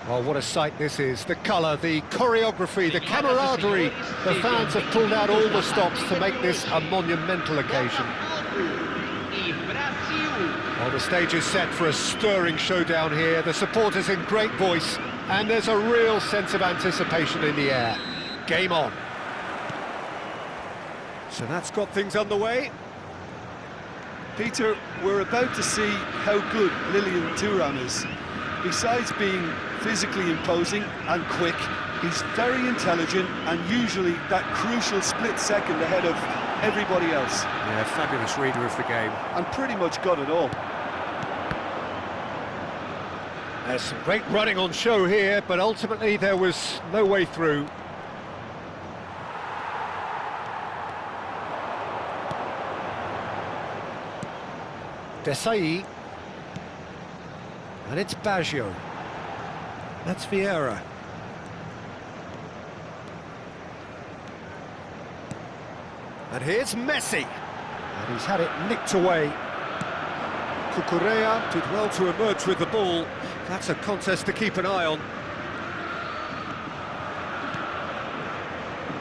Well, what a sight this is. The colour, the choreography, the camaraderie. The fans have pulled out all the stops to make this a monumental occasion. Well, the stage is set for a stirring showdown here. The supporters in great voice, and there's a real sense of anticipation in the air. Game on. So that's got things underway. Peter, we're about to see how good Lilian Thuram is. Besides being physically imposing and quick, he's very intelligent and usually that crucial split second ahead of everybody else. Yeah, fabulous reader of the game. And pretty much got it all. There's some great running on show here, but ultimately there was no way through. Desailly. And it's Baggio. That's Vieira. And here's Messi. And he's had it nicked away. Cucurella did well to emerge with the ball. That's a contest to keep an eye on.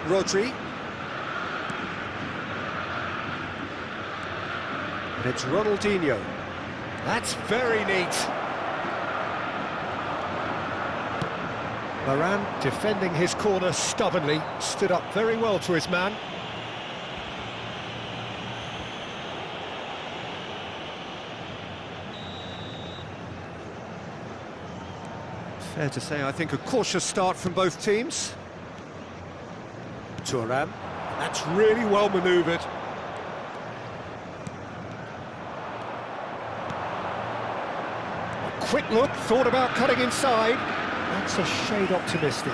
Rodri. And it's Ronaldinho. That's very neat. Varane defending his corner stubbornly, stood up very well to his man. Fair to say, I think, a cautious start from both teams. Thuram, that's really well manoeuvred. A quick look, thought about cutting inside. That's a shade optimistic.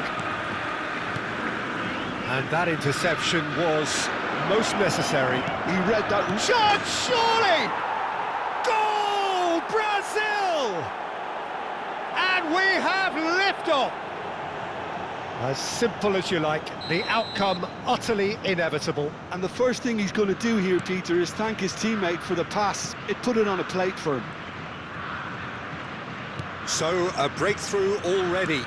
And that interception was most necessary. He read that shot, surely! Goal, Brazil! And we have liftoff! As simple as you like, the outcome utterly inevitable. And the first thing he's going to do here, Peter, is thank his teammate for the pass. It put it on a plate for him. So, a breakthrough already.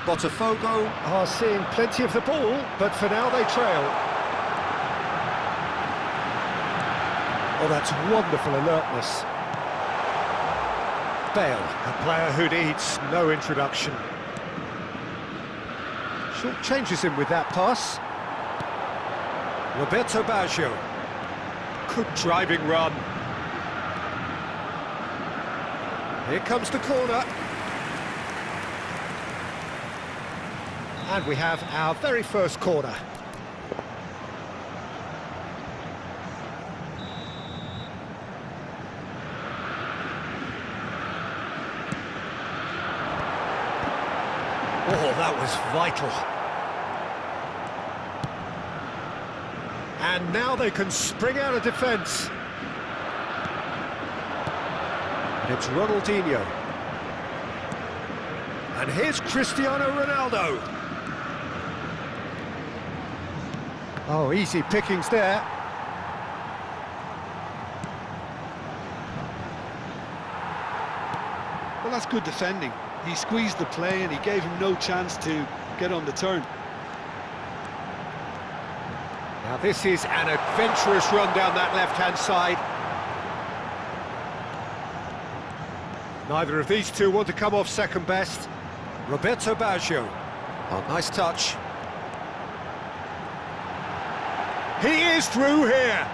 Botafogo are seeing plenty of the ball, but for now they trail. Oh, that's wonderful alertness. Bale, a player who needs no introduction. Short changes him with that pass. Roberto Baggio. Good driving run. Here comes the corner. And we have our very first corner. Oh, that was vital. And now they can spring out of defence. It's Ronaldinho. And here's Cristiano Ronaldo. Oh, easy pickings there. Well, that's good defending. He squeezed the play and he gave him no chance to get on the turn. Now this is an adventurous run down that left-hand side. Neither of these two want to come off second best. Roberto Baggio. Oh, nice touch. He is through here.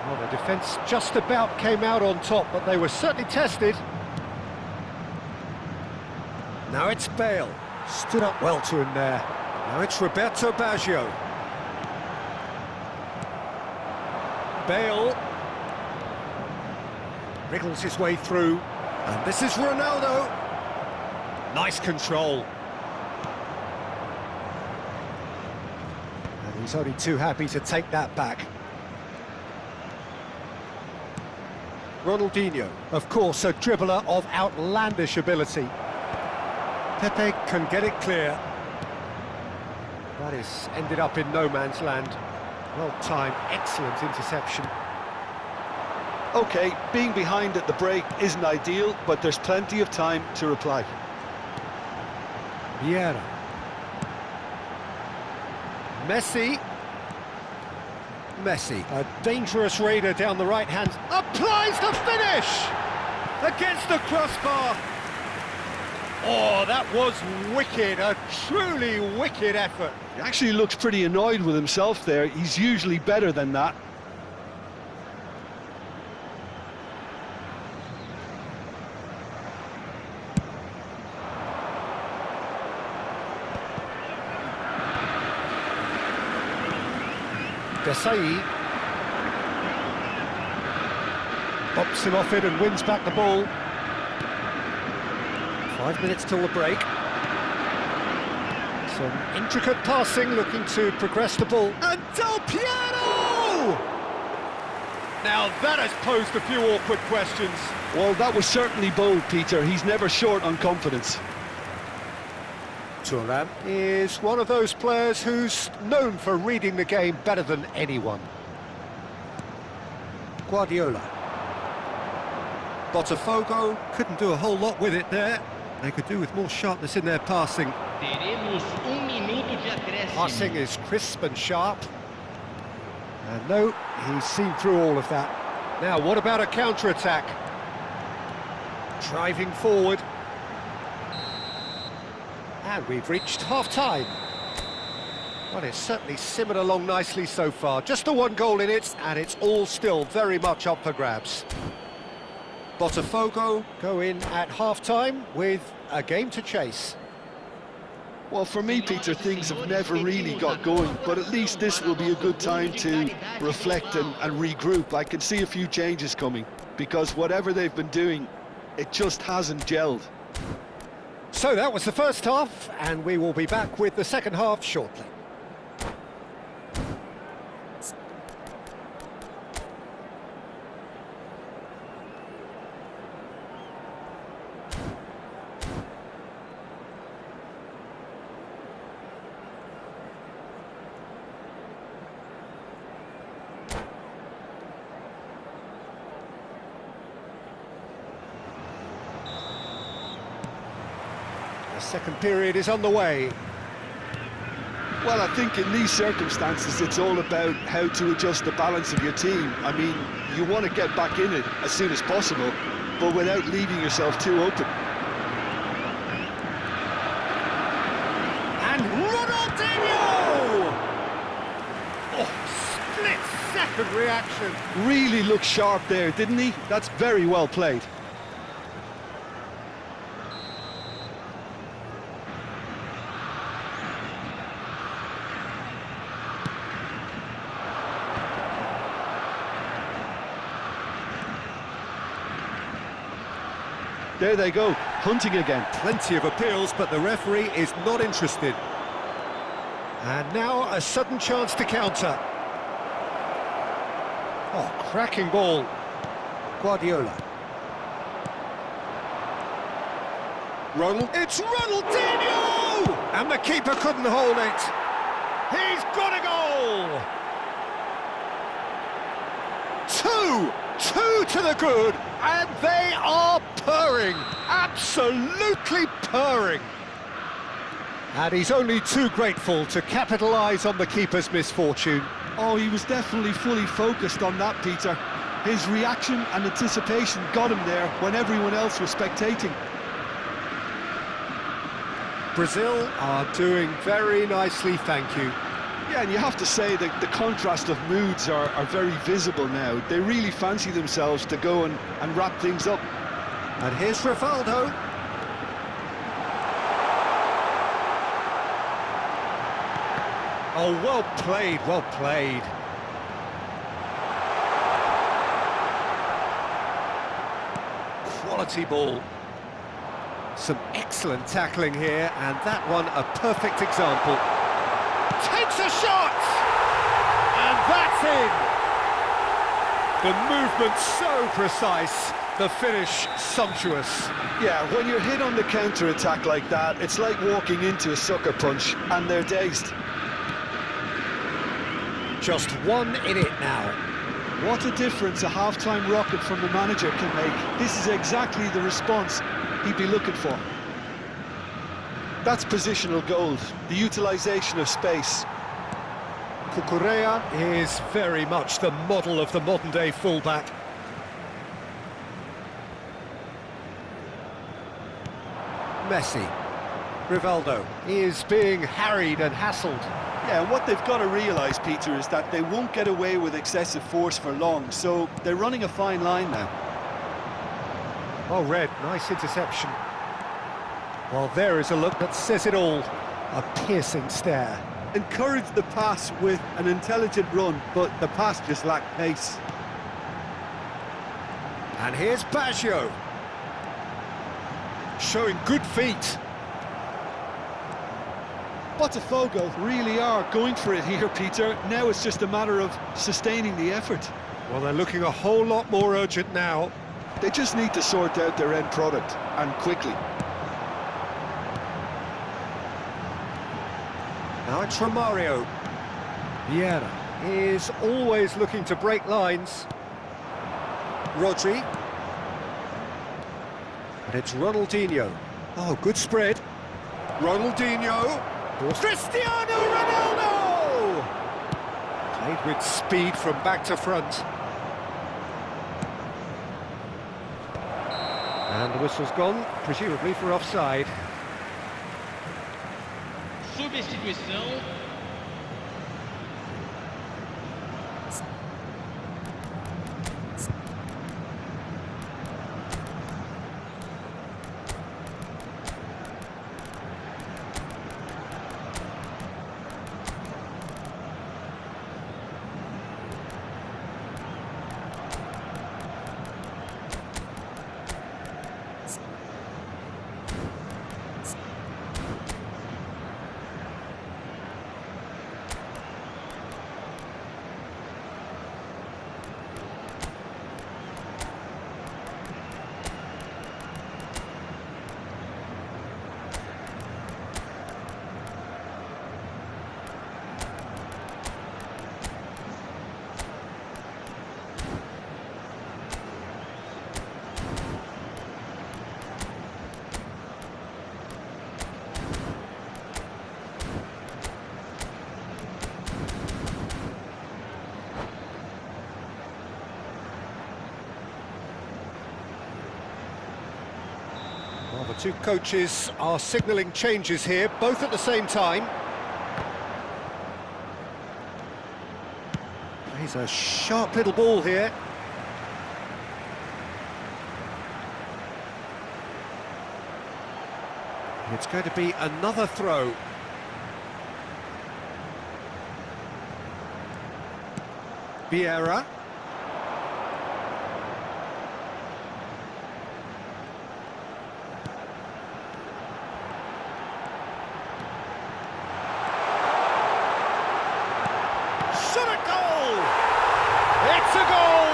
Well, the defence just about came out on top, but they were certainly tested. Now it's Bale. Stood up well to him there. Now it's Roberto Baggio. Bale wriggles his way through, and this is Ronaldo. Nice control. And he's only too happy to take that back. Ronaldinho, of course, a dribbler of outlandish ability. Pepe can get it clear. That is ended up in no man's land. Well timed, excellent interception. OK, being behind at the break isn't ideal, but there's plenty of time to reply. Vieira. Messi. Messi, a dangerous raider down the right hand, applies the finish! Against the crossbar! Oh, that was wicked, a truly wicked effort. He actually looks pretty annoyed with himself there. He's usually better than that. Desai pops him off it and wins back the ball. 5 minutes till the break. Some intricate passing, looking to progress the ball. And Del Piero! Now that has posed a few awkward questions. Well, that was certainly bold, Peter. He's never short on confidence. Thuram is one of those players who's known for reading the game better than anyone. Guardiola. Botafogo couldn't do a whole lot with it there. They could do with more sharpness in their passing. Passing is crisp and sharp. And no, he's seen through all of that. Now, what about a counter-attack? Driving forward. And we've reached half-time. Well, it's certainly simmered along nicely so far. Just the one goal in it, and it's all still very much up for grabs. Botafogo go in at half-time with a game to chase. Well, for me, Peter, things have never really got going, but at least this will be a good time to reflect and regroup. I can see a few changes coming, because whatever they've been doing, it just hasn't gelled. So that was the first half, and we will be back with the second half shortly. The second period is on the way. Well, I think in these circumstances, it's all about how to adjust the balance of your team. I mean, you want to get back in it as soon as possible, but without leaving yourself too open. And Ronaldinho! Oh, split-second reaction. Really looked sharp there, didn't he? That's very well played. There they go, hunting again. Plenty of appeals, but the referee is not interested. And now a sudden chance to counter. Oh, cracking ball. Guardiola. Ronald. It's Ronaldinho! And the keeper couldn't hold it. He's got a goal! Two to the good, and they are purring, absolutely purring. And he's only too grateful to capitalise on the keeper's misfortune. Oh, he was definitely fully focused on that, Peter. His reaction and anticipation got him there when everyone else was spectating. Brazil are doing very nicely, thank you. Yeah, and you have to say that the contrast of moods are very visible now. They really fancy themselves to go and wrap things up. And here's Rivaldo. Oh, well played, well played. Quality ball. Some excellent tackling here, and that one a perfect example. Takes a shot! And that's in! The movement so precise, the finish sumptuous. Yeah, when you're hit on the counter-attack like that, it's like walking into a sucker punch, and they're dazed. Just one in it now. What a difference a half-time rocket from the manager can make. This is exactly the response he'd be looking for. That's positional gold, the utilisation of space. Cucurella is very much the model of the modern-day fullback. Messi. Rivaldo is being harried and hassled. Yeah, and what they've got to realise, Peter, is that they won't get away with excessive force for long, so they're running a fine line now. Oh, Red, nice interception. Well, there is a look that says it all. A piercing stare. Encouraged the pass with an intelligent run, but the pass just lacked pace. And here's Baggio. Showing good feet. Botafogo really are going for it here, Peter. Now it's just a matter of sustaining the effort. Well, they're looking a whole lot more urgent now. They just need to sort out their end product, and quickly. Now it's Romario. Vieira is always looking to break lines. Rodri. And it's Ronaldinho. Oh, good spread. Ronaldinho. Cristiano Ronaldo! Played with speed from back to front. And the whistle's gone, presumably for offside. Substituição. Well, the two coaches are signalling changes here, both at the same time. He's a sharp little ball here. It's going to be another throw. Vieira. Shot a goal! It's a goal!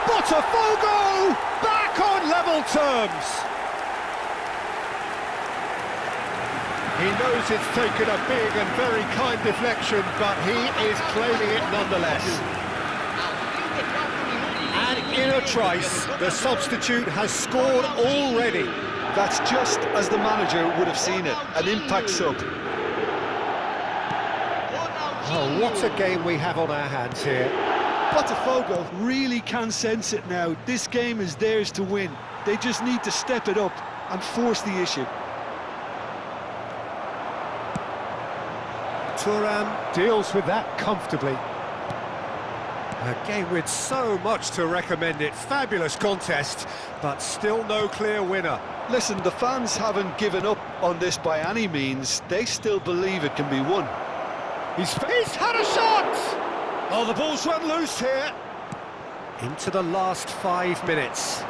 Botafogo back on level terms! He knows it's taken a big and very kind deflection, but he is claiming it nonetheless. And in a trice, the substitute has scored already. That's just as the manager would have seen it, an impact sub. Oh, what a game we have on our hands here. Botafogo really can sense it now. This game is theirs to win. They just need to step it up and force the issue. Thuram deals with that comfortably. A game with so much to recommend it. Fabulous contest, but still no clear winner. Listen, the fans haven't given up on this by any means. They still believe it can be won. He's had a shot! Oh, the ball's run loose here. Into the last 5 minutes.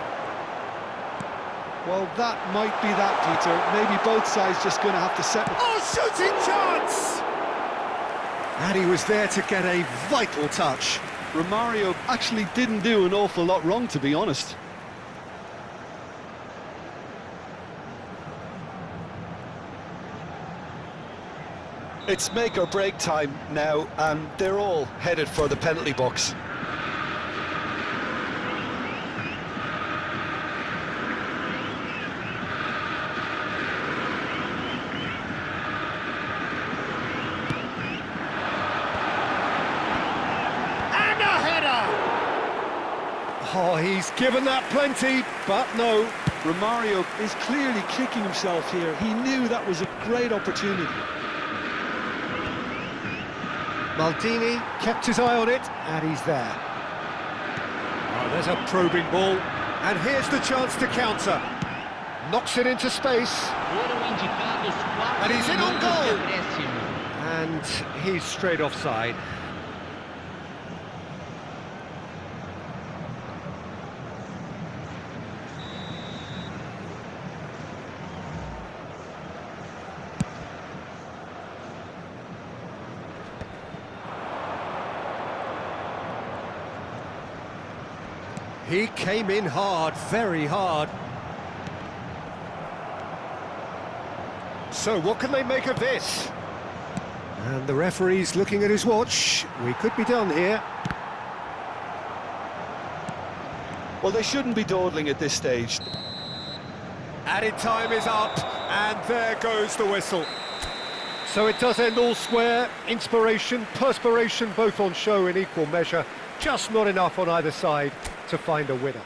Well, that might be that, Peter. Maybe both sides just going to have to settle. Oh, shooting chance! And he was there to get a vital touch. Romario actually didn't do an awful lot wrong, to be honest. It's make or break time now, and they're all headed for the penalty box. Oh, he's given that plenty, but no. Romario is clearly kicking himself here. He knew that was a great opportunity. Maldini kept his eye on it, and he's there. Oh, there's a probing ball, and here's the chance to counter. Knocks it into space, Foram indicados 4 And he's in on minutos de goal. acréscimo. and he's straight offside. He came in hard, very hard. So what can they make of this? And the referee's looking at his watch. We could be done here. Well, they shouldn't be dawdling at this stage. Added time is up, and there goes the whistle. So it does end all square. Inspiration, perspiration, both on show in equal measure. Just not enough on either side to find a winner.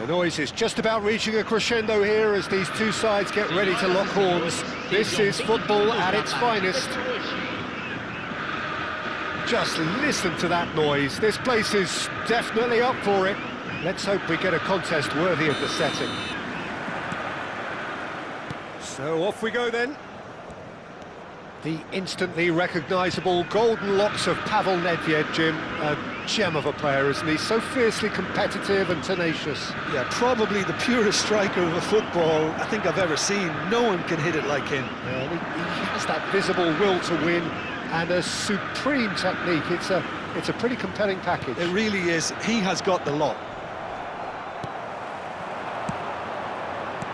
The noise is just about reaching a crescendo here as these two sides get ready to lock horns. This is football at its finest. Just listen to that noise. This place is definitely up for it. Let's hope we get a contest worthy of the setting. So off we go then. The instantly recognisable golden locks of Pavel Nedved, Jim. A gem of a player, isn't he? So fiercely competitive and tenacious. Yeah, probably the purest striker of a football I think I've ever seen. No one can hit it like him. Yeah, he has that visible will to win and a supreme technique. It's a pretty compelling package. It really is. He has got the lot.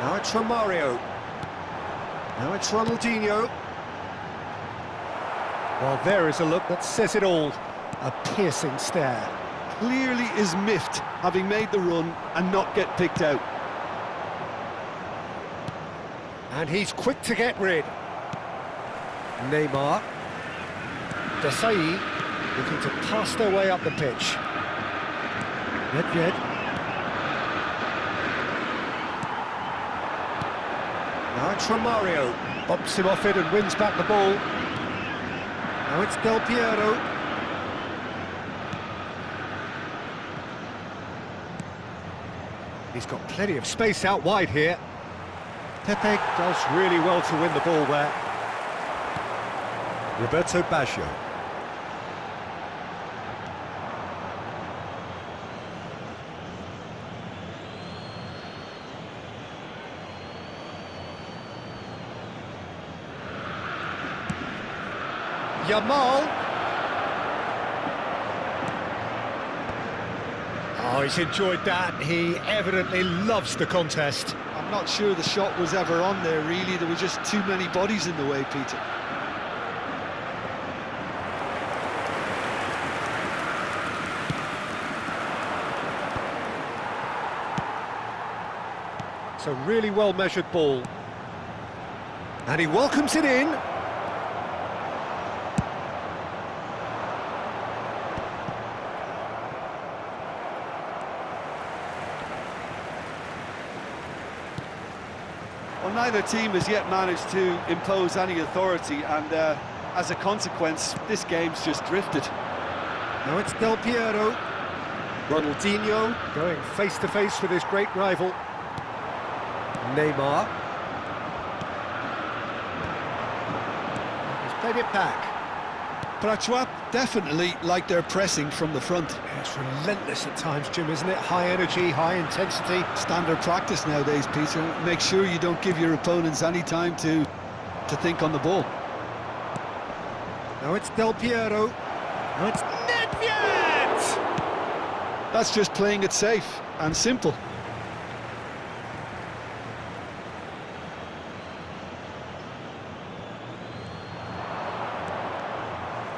Now it's Romario. Now it's Ronaldinho. Well, there is a look that says it all. A piercing stare. Clearly is miffed, having made the run and not get picked out. And he's quick to get rid. Neymar. Desailly looking to pass their way up the pitch. Nedved. Now it's Romario. Bumps him off it and wins back the ball. Now it's Del Piero. He's got plenty of space out wide here. Pepe does really well to win the ball there. Roberto Baggio. Yamal. Oh, he's enjoyed that. He evidently loves the contest. I'm not sure the shot was ever on there, really. There were just too many bodies in the way, Peter. It's a really well-measured ball. And he welcomes it in. Well, neither team has yet managed to impose any authority, and as a consequence, this game's just drifted. Now it's Del Piero. Ronaldinho going face-to-face with his great rival. Neymar. He's played it back. Prachuap definitely like their pressing from the front. It's relentless at times, Jim, isn't it? High energy, high intensity. Standard practice nowadays, Peter. Make sure you don't give your opponents any time to think on the ball. Now it's Del Piero. Now it's Nedved! That's just playing it safe and simple.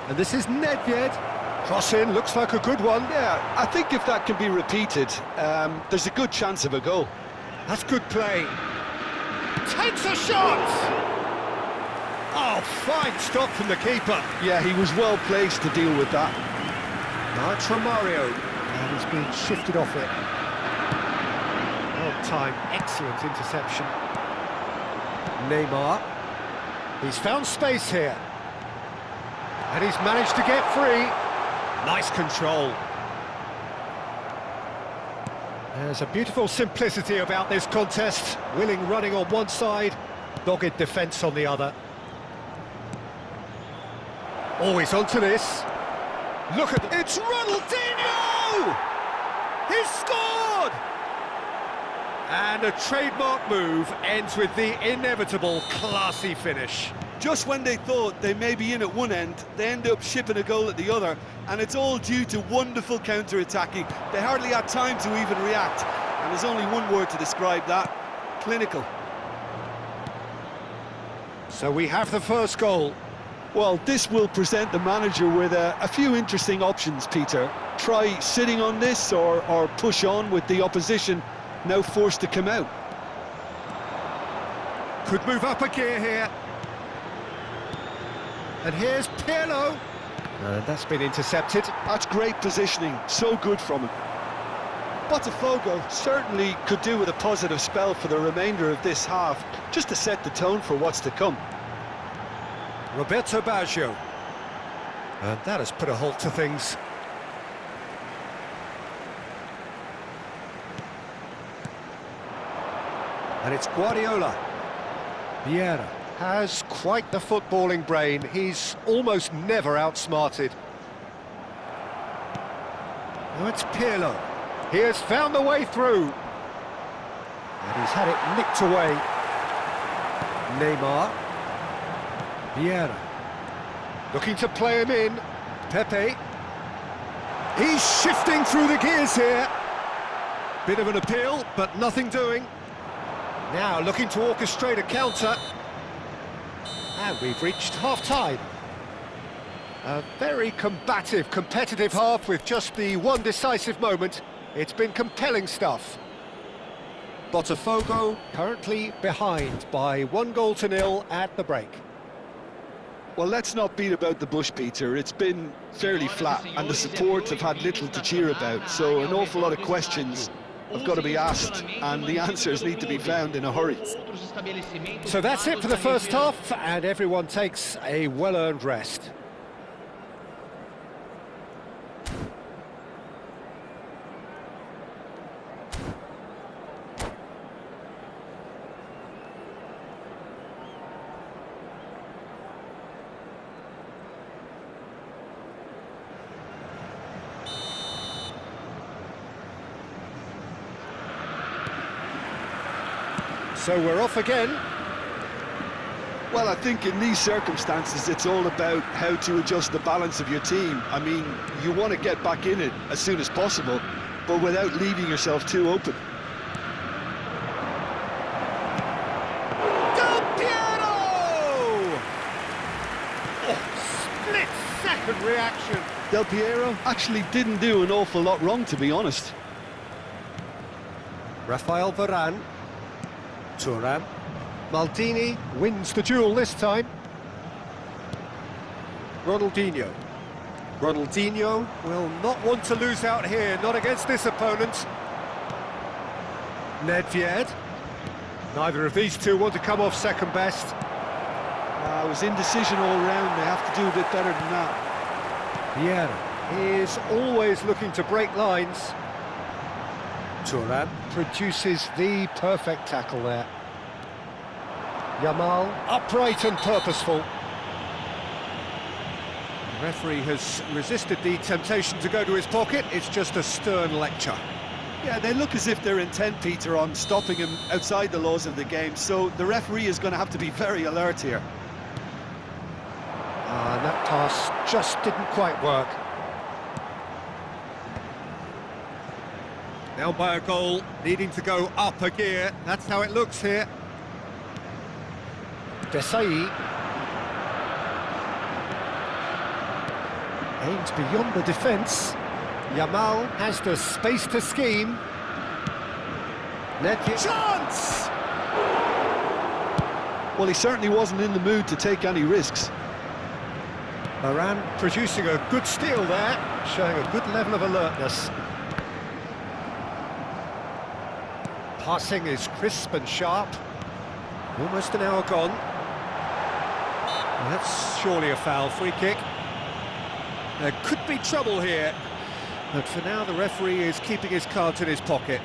And this is Nedved. Cross in, looks like a good one. Yeah, I think if that can be repeated, there's a good chance of a goal. That's good play. Takes a shot! Oh, fine stop from the keeper. Yeah, he was well placed to deal with that. Now it's Romario. And he's being shifted off it. Well timed, excellent interception. Neymar. He's found space here. And he's managed to get free. Nice control. There's a beautiful simplicity about this contest. Willing running on one side, dogged defence on the other. Always onto this. Look at it's Ronaldinho! He's scored! And a trademark move ends with the inevitable classy finish. Just when they thought they may be in at one end, they end up shipping a goal at the other, and it's all due to wonderful counter-attacking. They hardly had time to even react, and there's only one word to describe that: clinical. So we have the first goal. Well, this will present the manager with a few interesting options, Peter. Try sitting on this or push on with the opposition now forced to come out. Could move up a gear here. And here's Pirlo. That's been intercepted. That's great positioning, so good from him. Botafogo certainly could do with a positive spell for the remainder of this half, just to set the tone for what's to come. Roberto Baggio. And that has put a halt to things. And it's Guardiola. Vieira has quite the footballing brain. He's almost never outsmarted. Now it's Pirlo. He has found the way through. And he's had it nicked away. Neymar. Vieira. Looking to play him in. Pepe. He's shifting through the gears here. Bit of an appeal, but nothing doing. Now looking to orchestrate a counter. And we've reached half-time. A very combative, competitive half with just the one decisive moment. It's been compelling stuff. Botafogo currently behind by 1-0 at the break. Well, let's not beat about the bush, Peter. It's been fairly flat, and the support have had little to cheer about, so an awful lot of questions have got to be asked, and the answers need to be found in a hurry. So that's it for the first half, and everyone takes a well-earned rest. So we're off again. Well, I think in these circumstances, it's all about how to adjust the balance of your team. I mean, you want to get back in it as soon as possible, but without leaving yourself too open. Del Piero! Oh, split-second reaction. Del Piero actually didn't do an awful lot wrong, to be honest. Rafael Varane. Thuram. Maldini wins the duel this time. Ronaldinho. Ronaldinho will not want to lose out here, not against this opponent. Nedved. Neither of these two want to come off second best. It was indecision all round. They have to do a bit better than that. Vieira is always looking to break lines. Thuram produces the perfect tackle there. Yamal, upright and purposeful. The referee has resisted the temptation to go to his pocket. It's just a stern lecture. Yeah, they look as if they're intent, Peter, on stopping him outside the laws of the game, so the referee is going to have to be very alert here. And that pass just didn't quite work. Now by a goal, needing to go up a gear. That's how it looks here. Desai. Aims beyond the defence. Yamal has the space to scheme. Chance! Well, he certainly wasn't in the mood to take any risks. Varane producing a good steal there, showing a good level of alertness. Passing is crisp and sharp. Almost an hour gone. That's surely a foul. Free kick. There could be trouble here, but for now the referee is keeping his cards in his pocket.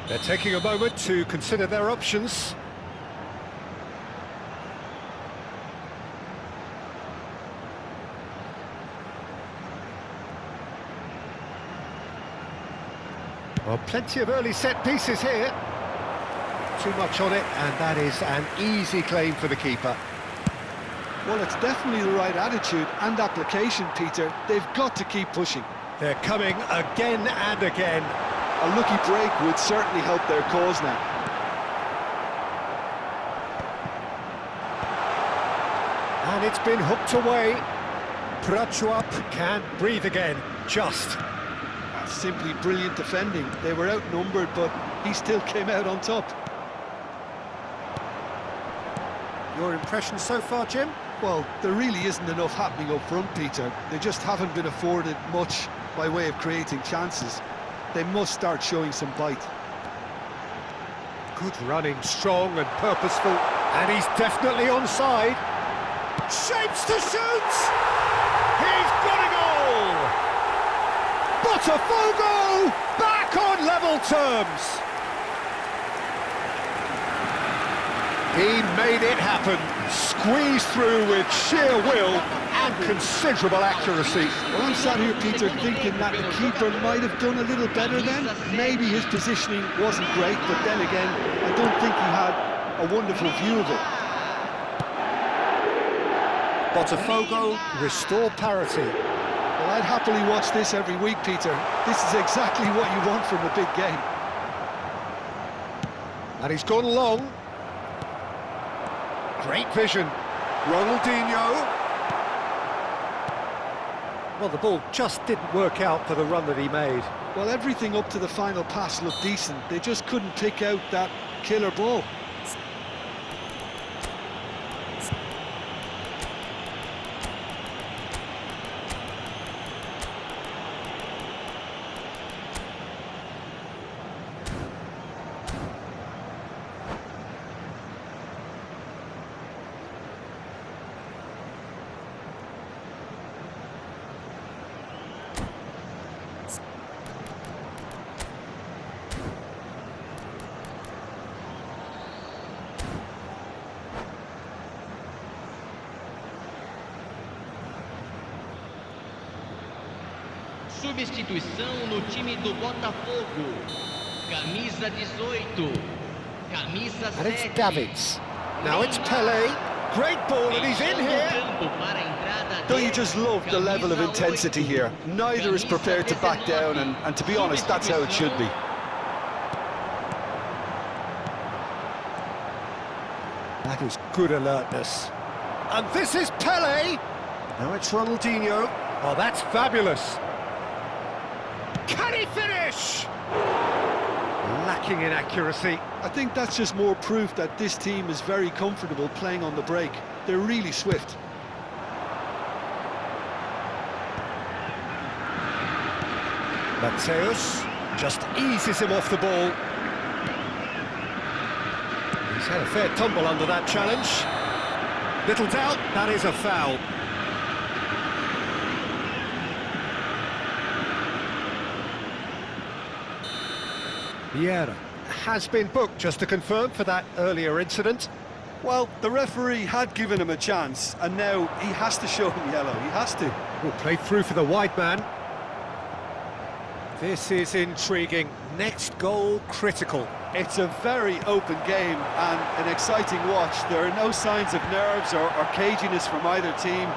They're taking a moment to consider their options. Well, plenty of early set pieces here. Too much on it, and that is an easy claim for the keeper. Well, it's definitely the right attitude and application, Peter. They've got to keep pushing. They're coming again and again. A lucky break would certainly help their cause now. And it's been hooked away. Prachuap can't breathe again, just. That's simply brilliant defending. They were outnumbered, but he still came out on top. Your impression so far, Jim? Well, there really isn't enough happening up front, Peter. They just haven't been afforded much by way of creating chances. They must start showing some bite. Good running, strong and purposeful, and he's definitely onside. Shapes to shoot! He's got a goal! Botafogo back on level terms! He made it happen, squeezed through with sheer will and considerable accuracy. Well, I'm sat here, Peter, thinking that the keeper might have done a little better then. Maybe his positioning wasn't great, but then again, I don't think he had a wonderful view of it. Botafogo restore parity. Well, I'd happily watch this every week, Peter. This is exactly what you want from a big game. And he's gone long. Great vision. Ronaldinho. Well, the ball just didn't work out for the run that he made. Well, everything up to the final pass looked decent. They just couldn't pick out that killer ball. Substituição no time do Botafogo. Camisa 18. Camisa 7. And it's Davids. Now it's Pelé. Great ball, and he's in here. Don't you just love the level of intensity here? Neither is prepared to back down, and to be honest, that's how it should be. That is good alertness. And this is Pelé. Now it's Ronaldinho. Oh, that's fabulous. Can he finish? Lacking in accuracy. I think that's just more proof that this team is very comfortable playing on the break. They're really swift. Mateus just eases him off the ball. He's had a fair tumble under that challenge. Little doubt, that is a foul. Vieira has been booked, just to confirm, for that earlier incident. Well, the referee had given him a chance, and now he has to show him yellow. He has to. Oh, played through for the wide man. This is intriguing. Next goal critical. It's a very open game and an exciting watch. There are no signs of nerves or caginess from either team.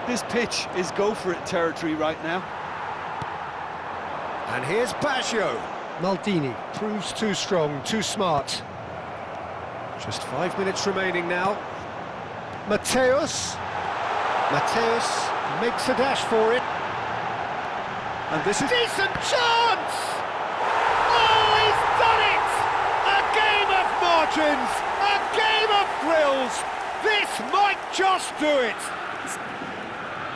This pitch is go-for-it territory right now. And here's Baggio. Maldini proves too strong, too smart. Just 5 minutes remaining now. Mateus. Mateus makes a dash for it. And this is... Decent chance! Oh, he's done it! A game of margins! A game of thrills! This might just do it!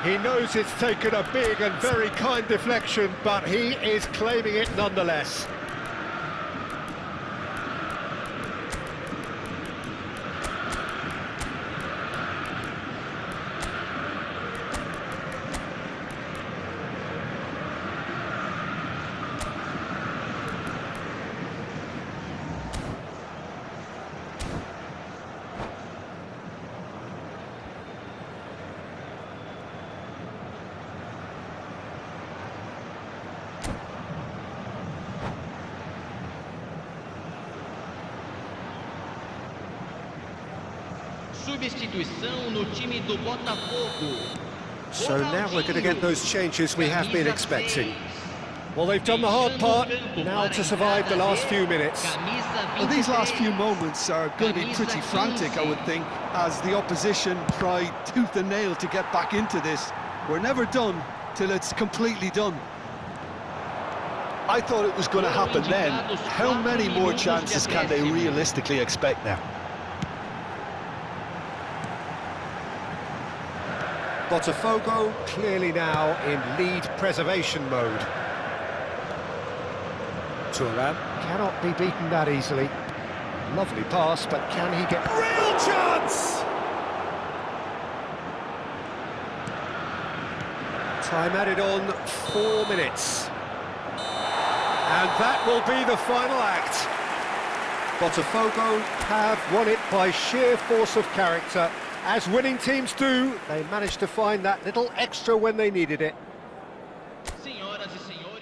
He knows it's taken a big and very kind deflection, but he is claiming it nonetheless. Substituição no time do Botafogo. So now we're going to get those changes we have been expecting. Well, they've done the hard part, now to survive the last few minutes. Well, these last few moments are going to be pretty frantic, I would think, as the opposition try tooth and nail to get back into this. We're never done till it's completely done. I thought it was going to happen then. How many more chances can they realistically expect now? Botafogo clearly now in lead preservation mode. Thuram. Cannot be beaten that easily. Lovely pass, but can he get... Real chance! Time added on 4 minutes. And that will be the final act. Botafogo have won it by sheer force of character. As winning teams do, they managed to find that little extra when they needed it. Senhoras e senhores.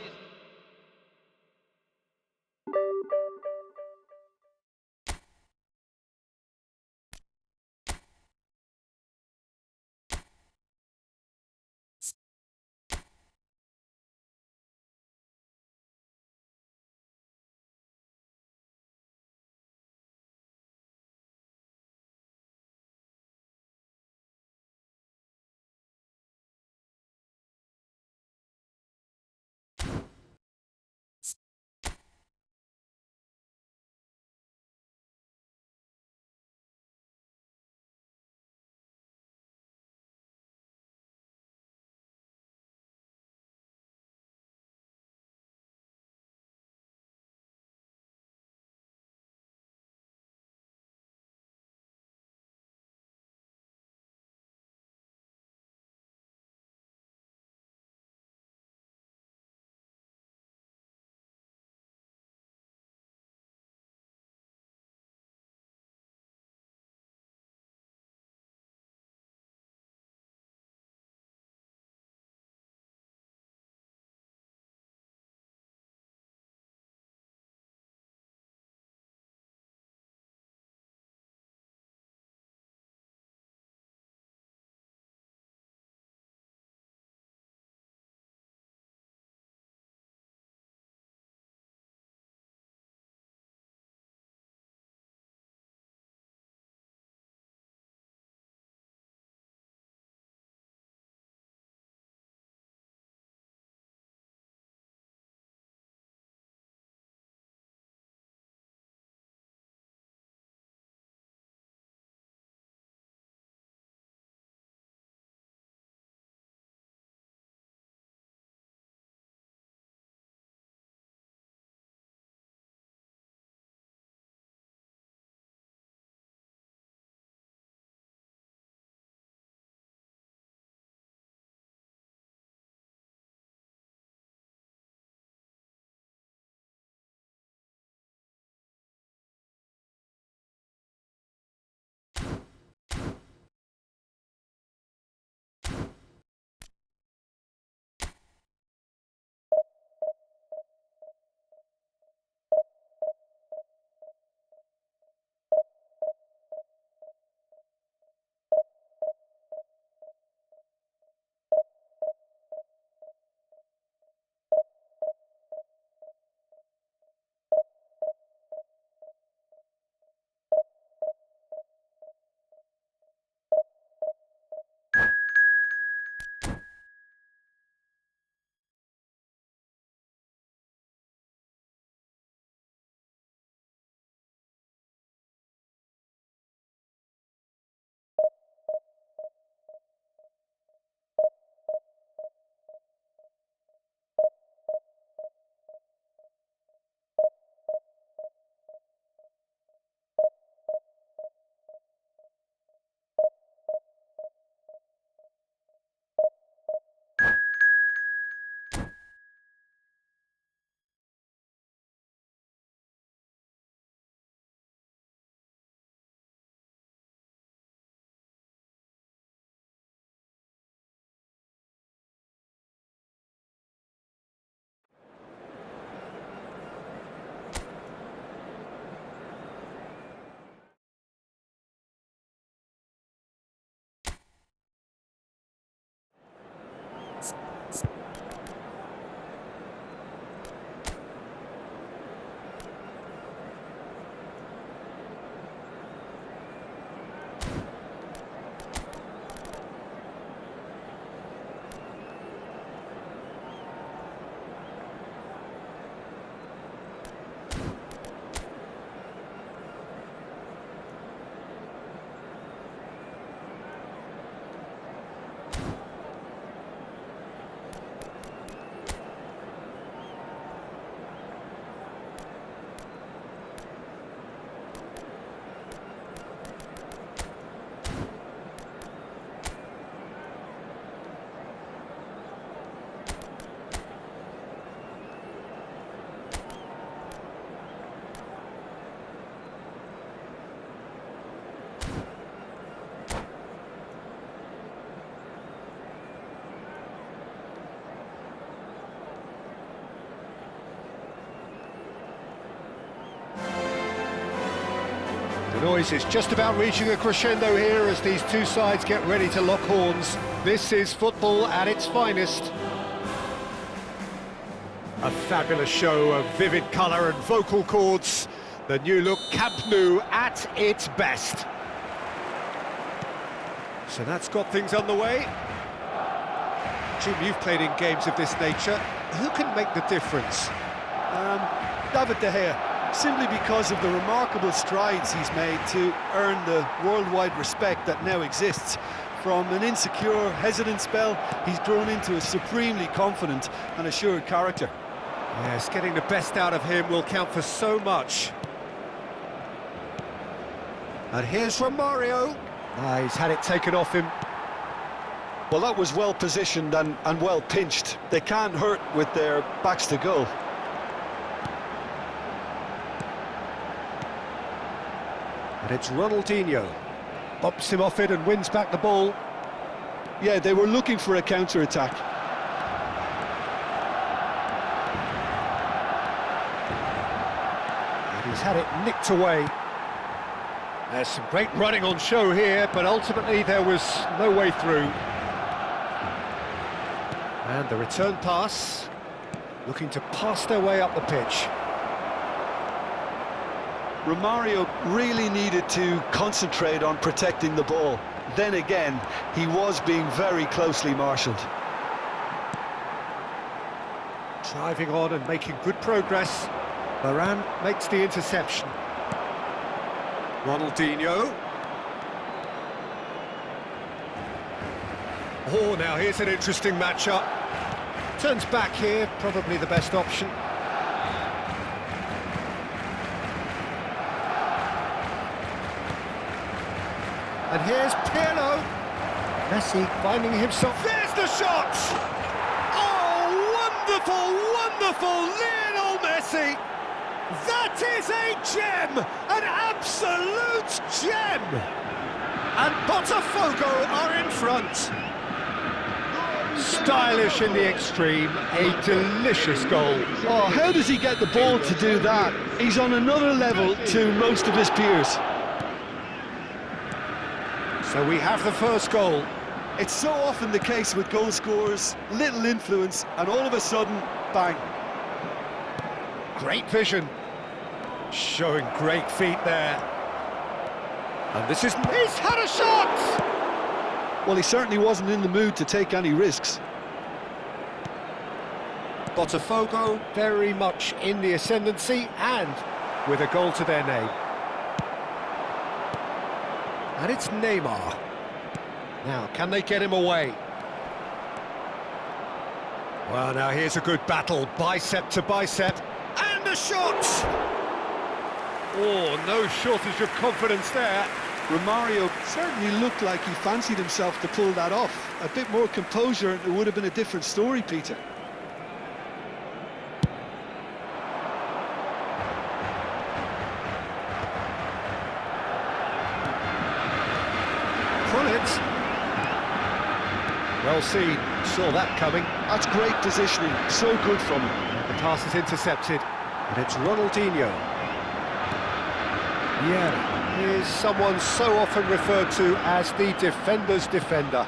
Noise is just about reaching a crescendo here as these two sides get ready to lock horns. This is football at its finest. A fabulous show of vivid colour and vocal cords. The new look Camp Nou at its best. So that's got things underway. Jim, you've played in games of this nature. Who can make the difference? David De Gea, simply because of the remarkable strides he's made to earn the worldwide respect that now exists. From an insecure, hesitant spell, he's grown into a supremely confident and assured character. Yes, getting the best out of him will count for so much. And here's Romario. He's had it taken off him. Well, that was well positioned and well pinched. They can't hurt with their backs to goal. And it's Ronaldinho. Bops him off it and wins back the ball. Yeah, they were looking for a counter-attack. And he's had it nicked away. There's some great running on show here, but ultimately there was no way through. And the return pass, looking to pass their way up the pitch. Romario really needed to concentrate on protecting the ball. Then again, he was being very closely marshalled. Driving on and making good progress. Varane makes the interception. Ronaldinho. Oh, now here's an interesting matchup. Turns back here, probably the best option. And here's Pirlo. Messi finding himself. There's the shot! Oh, wonderful, wonderful Lionel Messi! That is a gem! An absolute gem! And Botafogo are in front. Stylish in the extreme, a delicious goal. Oh, how does he get the ball to do that? He's on another level to most of his peers. So we have the first goal. It's so often the case with goal scorers, little influence, and all of a sudden, bang. Great vision. Showing great feet there. And this is... He's had a shot! Well, he certainly wasn't in the mood to take any risks. Botafogo very much in the ascendancy and with a goal to their name. And it's Neymar. Now, can they get him away? Well, now here's a good battle, bicep to bicep, and a shot! Oh, no shortage of confidence there. Romario certainly looked like he fancied himself to pull that off. A bit more composure and it would have been a different story, Peter. Well seen, saw that coming. That's great positioning, so good from him. The pass is intercepted, and it's Ronaldinho. Yeah, he is someone so often referred to as the defender's defender.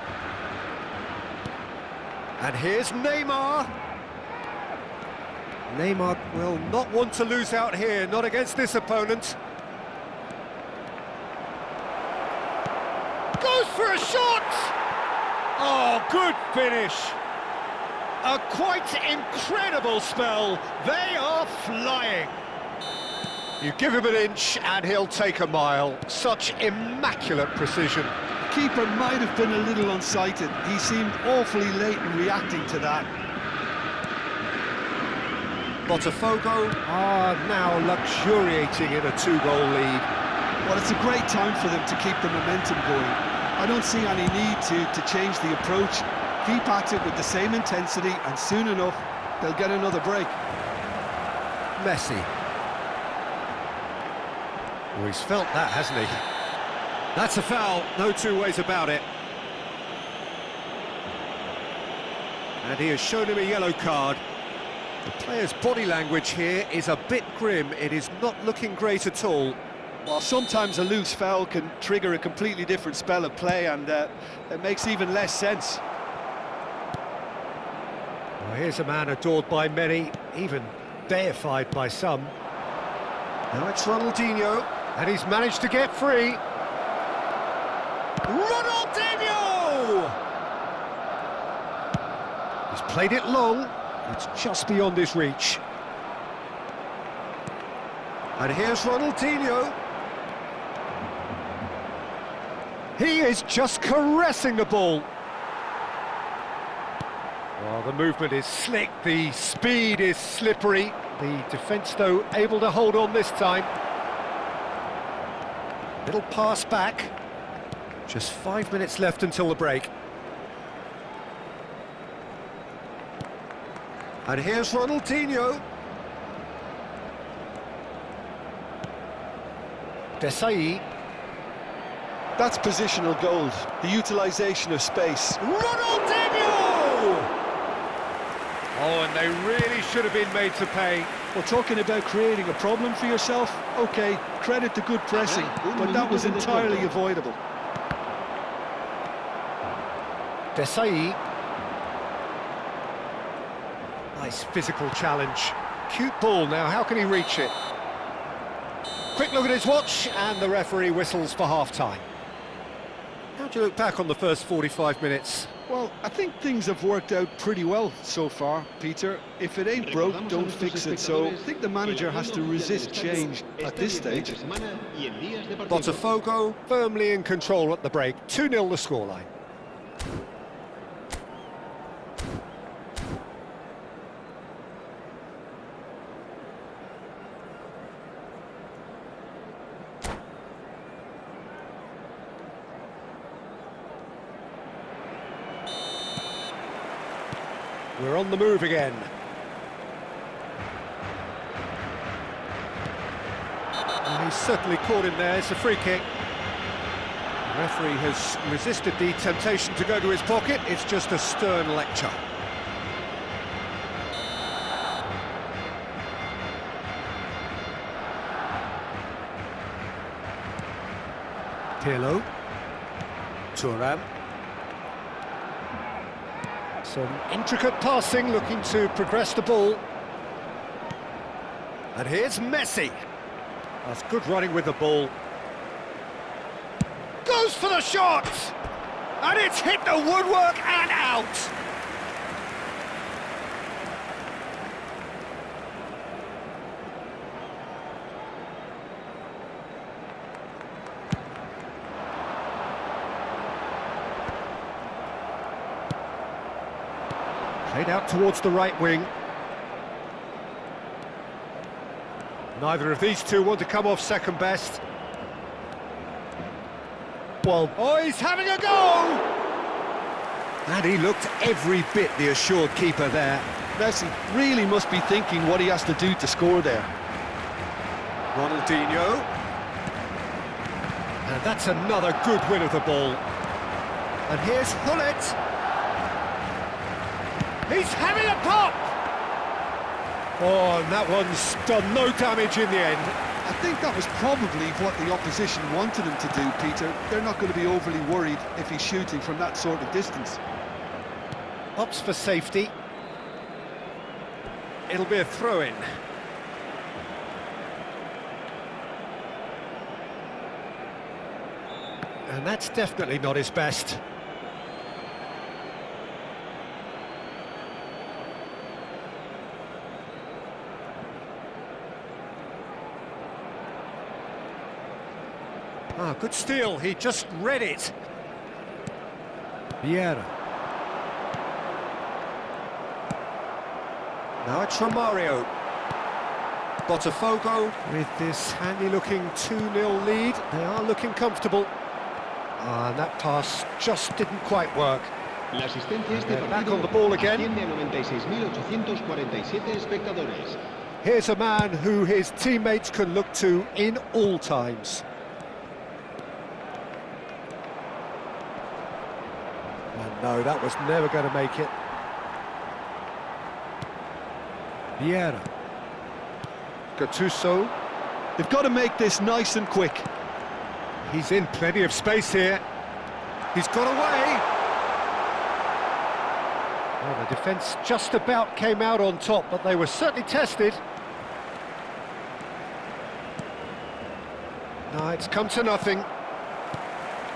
And here's Neymar. Neymar will not want to lose out here, not against this opponent. Goes for a shot! Oh, good finish. A quite incredible spell. They are flying. You give him an inch and he'll take a mile. Such immaculate precision. The keeper might have been a little unsighted. He seemed awfully late in reacting to that. Botafogo are now luxuriating in a two-goal lead. Well, it's a great time for them to keep the momentum going. I don't see any need to change the approach. Keep at it with the same intensity, and soon enough, they'll get another break. Messi. Oh, he's felt that, hasn't he? That's a foul, no two ways about it. And he has shown him a yellow card. The player's body language here is a bit grim. It is not looking great at all. Well, sometimes a loose foul can trigger a completely different spell of play, and it makes even less sense. Well, here's a man adored by many, even deified by some. Now it's Ronaldinho, and he's managed to get free. Ronaldinho! He's played it long, it's just beyond his reach. And here's Ronaldinho. He is just caressing the ball. Well, the movement is slick, the speed is slippery. The defence, though, able to hold on this time. Little pass back. Just 5 minutes left until the break. And here's Ronaldinho. Desailly. That's positional gold, the utilisation of space. Ronaldinho! Oh, and they really should have been made to pay. Well, talking about creating a problem for yourself, OK, credit to good pressing, but that was entirely avoidable. Desailly. Nice physical challenge. Cute ball now, how can he reach it? Quick look at his watch, and the referee whistles for half-time. How do you look back on the first 45 minutes? Well, I think things have worked out pretty well so far, Peter. If it ain't broke, don't fix it, so I think the manager has to resist change at this stage. Botafogo firmly in control at the break, 2-0 the scoreline. We're on the move again. And he's certainly caught him there, it's a free kick. The referee has resisted the temptation to go to his pocket, it's just a stern lecture. Pirlo. Thuram. Some intricate passing, looking to progress the ball. And here's Messi. That's good running with the ball. Goes for the shot! And it's hit the woodwork and out! Played out towards the right wing. Neither of these two want to come off second best. Well, oh, he's having a go! And he looked every bit the assured keeper there. Messi really must be thinking what he has to do to score there. Ronaldinho. And that's another good win of the ball. And here's Hullet. He's having a pop! Oh, and that one's done no damage in the end. I think that was probably what the opposition wanted him to do, Peter. They're not going to be overly worried if he's shooting from that sort of distance. Opts for safety. It'll be a throw-in. And that's definitely not his best. Ah, good steal, he just read it. Vieira. Now it's Romario. Botafogo with this handy-looking 2-0 lead. They are looking comfortable. Ah, and that pass just didn't quite work. They're back on the ball again. Here's a man who his teammates can look to in all times. And no, that was never going to make it. Vieira. Gattuso. They've got to make this nice and quick. He's in plenty of space here. He's got away. Well, the defence just about came out on top, but they were certainly tested. No, it's come to nothing.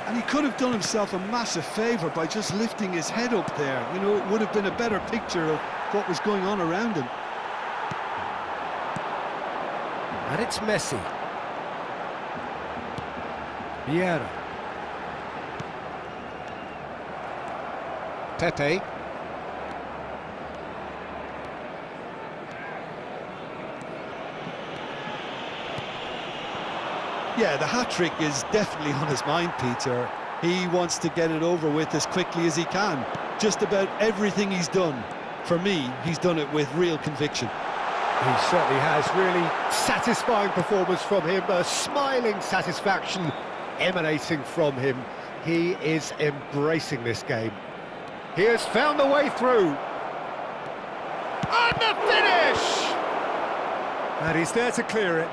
And he could have done himself a massive favour by just lifting his head up there. You know, it would have been a better picture of what was going on around him. And it's Messi. Vieira. Pepe. Yeah, the hat-trick is definitely on his mind, Peter. He wants to get it over with as quickly as he can. Just about everything he's done, for me, he's done it with real conviction. He certainly has. Really satisfying performance from him. A smiling satisfaction emanating from him. He is embracing this game. He has found the way through. And the finish! And he's there to clear it.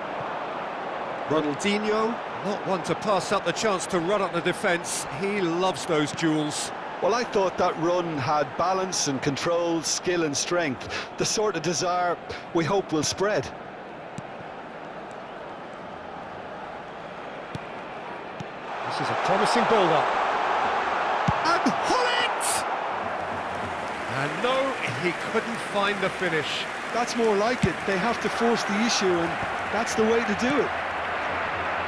Ronaldinho, not one to pass up the chance to run up the defence. He loves those duels. Well, I thought that run had balance and control, skill and strength. The sort of desire we hope will spread. This is a promising build-up. And Hullet! And no, he couldn't find the finish. That's more like it. They have to force the issue, and that's the way to do it.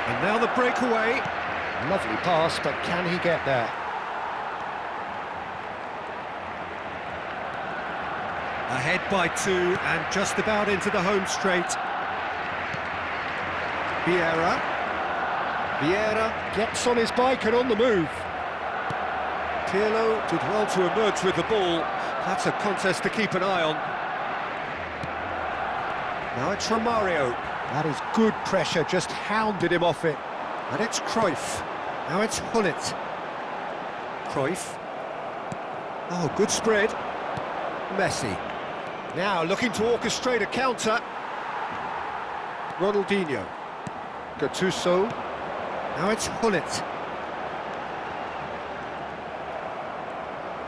And now the breakaway. Lovely pass, but can he get there? Ahead by 2 and just about into the home straight. Vieira. Vieira gets on his bike and on the move. Pirlo did well to emerge with the ball. That's a contest to keep an eye on. Now it's Romario. That is good pressure, just hounded him off it. And it's Cruyff. Now it's Hullet. Cruyff. Oh, good spread. Messi. Now looking to orchestrate a counter. Ronaldinho. Gattuso. Now it's Hullet.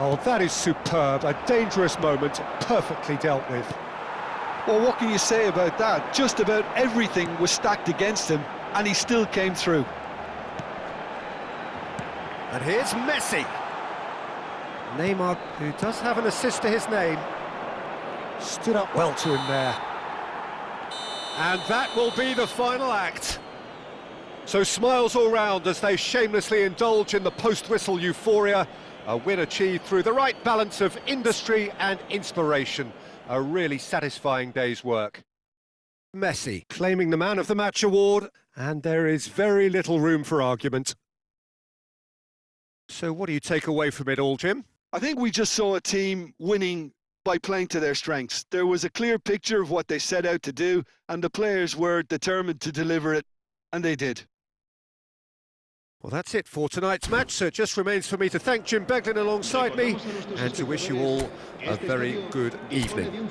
Oh, that is superb. A dangerous moment, perfectly dealt with. Well, what can you say about that? Just about everything was stacked against him, and he still came through. And here's Messi. Neymar, who does have an assist to his name, stood up well to him there. And that will be the final act. So smiles all round as they shamelessly indulge in the post-whistle euphoria. A win achieved through the right balance of industry and inspiration. A really satisfying day's work. Messi claiming the Man of the Match award, and there is very little room for argument. So what do you take away from it all, Jim? I think we just saw a team winning by playing to their strengths. There was a clear picture of what they set out to do, and the players were determined to deliver it, and they did. Well, that's it for tonight's match, so it just remains for me to thank Jim Beglin alongside me and to wish you all a very good evening.